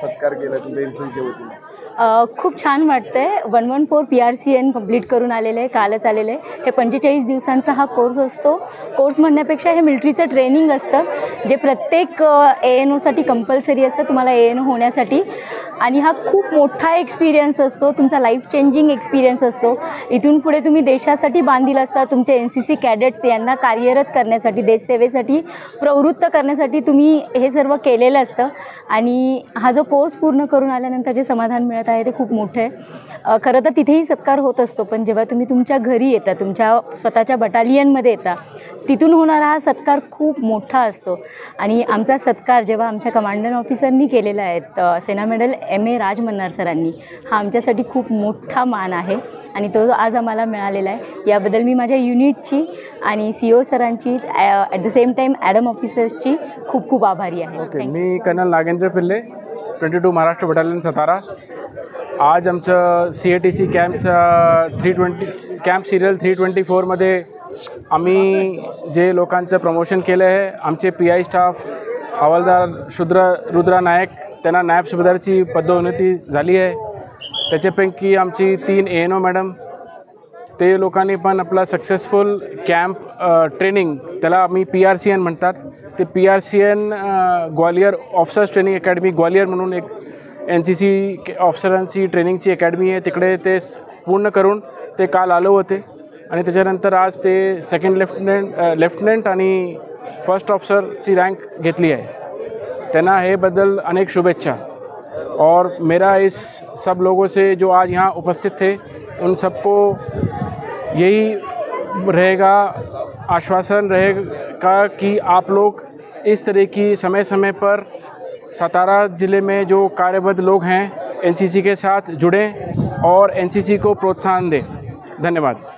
सत्कार केला तुमच्या एनसीसीच्या वतीने? खूप छान वाटतंय. 114 PRCN कंप्लीट करून आलेलं आहे, कालच आलेलं आहे. हे 45 दिवसांचा हा कोर्स असतो. कोर्स म्हणण्यापेक्षा हे मिलिटरीचं ट्रेनिंग असतं जे प्रत्येक ANOसाठी कंपल्सरी असतं तुम्हाला ANO होण्यासाठी. आणि हा खूप मोठा एक्सपिरियन्स असतो, तुमचा लाईफ चेंजिंग एक्सपिरियन्स असतो. इथून पुढे तुम्ही देशासाठी बांधील असता. तुमचे NCC कॅडेट्स यांना कार्यरत करण्यासाठी, देशसेवेसाठी प्रवृत्त करण्यासाठी तुम्ही हे सर्व केलेलं असतं. आणि हा जो कोर्स पूर्ण करून आल्यानंतर जे समाधान मिळत आहे ते खूप मोठं आहे. खरं तर तिथेही सत्कार होत असतो, पण जेव्हा तुम्ही तुमच्या घरी येता, तुमच्या स्वतःच्या बटालियनमध्ये येता, तिथून होणारा हा सत्कार खूप मोठा असतो. आणि आमचा सत्कार जेव्हा आमच्या कमांडंट ऑफिसरनी केलेला आहे, सेना मेडल MA राज मन्नार सरांनी, हा आमच्यासाठी खूप मोठा मान आहे आणि तो आज आम्हाला मिळालेला आहे. याबद्दल मी माझ्या युनिटची आणि CO सरांची, ॲट द सेम टाईम ॲडम ऑफिसर्सची खूप खूप आभारी आहे. ओके, मी कर्नल नागेंद्र पिल्ले, 22 महाराष्ट्र बटालियन सातारा. आज आमचं CATC कॅम्प सिरियल 324मध्ये आम्ही जे लोकांचं प्रमोशन केलं आहे, आमचे PI स्टाफ हवालदार रुद्रा नायक, त्यांना नायब सुभेदारची पदोन्नती झाली आहे. त्याच्यापैकी आमची 3 ANO मॅडम, ते लोकांनी पण आपला सक्सेसफुल कॅम्प ट्रेनिंग, त्याला आम्ही PRCN म्हणतात, ते PRCN Gwalior officers training academy Gwalior म्हणून एक NCC ऑफिसरांची ट्रेनिंगची अकॅडमी आहे, तिकडे ते पूर्ण करून ते काल आलो होते. आणि त्याच्यानंतर आज ते सेकंड लेफ्टनंट आणि फर्स्ट ऑफिसरची रँक घेतली आहे. त्यांना हे बदल अनेक शुभेच्छा. और मेरा इस सब लोगों से जो आज यहाँ उपस्थित थे उन सबको यही रहेगा, आश्वासन रहेगा कि आप लोग इस तरह की समय समय पर सातारा ज़िले में जो कार्यबद्ध लोग हैं NCC के साथ जुड़ें और NCC को प्रोत्साहन दें. धन्यवाद.